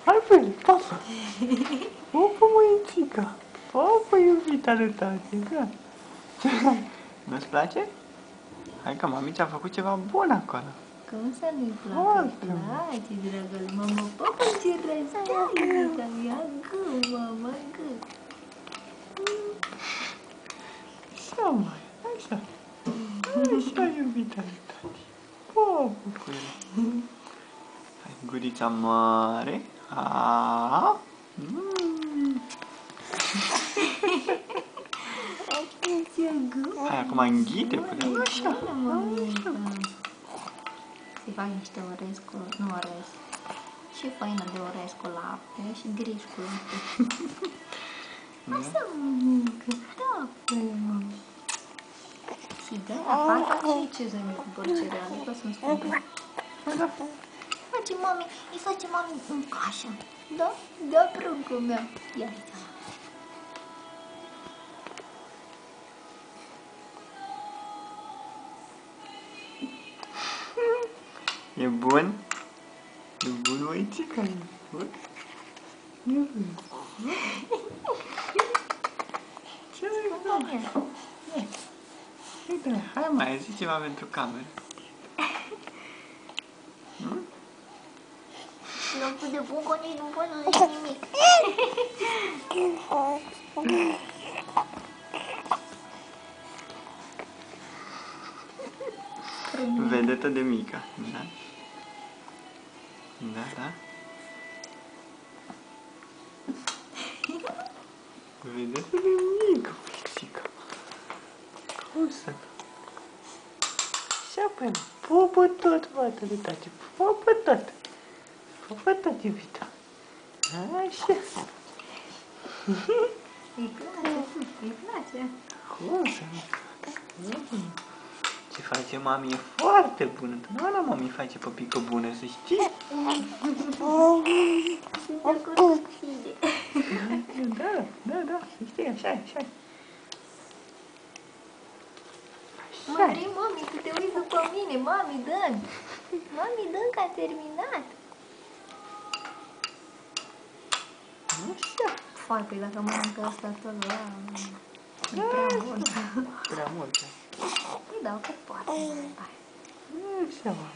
Hai pe papa. Papa, măițica. Papa, iubita de tati, da. Nu-ți place? Hai că mami ți-a făcut ceva bun acolo. Cum să nu-i placă? Place, dragă mama. Papa, ce răstai, ia gâ, mama, gâ. Așa, mai, așa. Așa, iubita de tati. Papa, cu el. Hai, gurița mare. Aaaa. Hai, acum înghite până așa. Să-i fac niște orez cu, nu orez, și făină de orez cu lapte și griș cu lapte. Așa, mămică, da, mami. Și da, fac și cezămii cu porcereale, că sunt scumpe. Face mami, îi face mami în cașă. Da? Da, pruncă mea. Ia uite. E bun? E bun, măițica? E bun? E bun. Ce mai faci? Uite, hai mai, zi ceva pentru cameră. Nu pun de bucă, nici nu pot să zic nimic. Vedetă de mică, da? Da, da? Vedetă de mică, măițica. Cum să nu? Așa, până, pupă tot, bată de tati, pupă tot. Pupă tot, iubita. Așa. Îi place, îi place. Cum să nu? Ce face mami e foarte bună. Întotdeauna mami face păpică bună, să știi. Sunt de acord cu tine. Da, da, da, să știi, așa, așa. Mă vrei, mami, să te uiți după mine. Mami, dă-mi. Mami, dă-mi că a terminat. Așa. Fai, păi dacă mănâncă asta tot, e prea mult. Prea mult. Îi dau că poate. Așa, mă.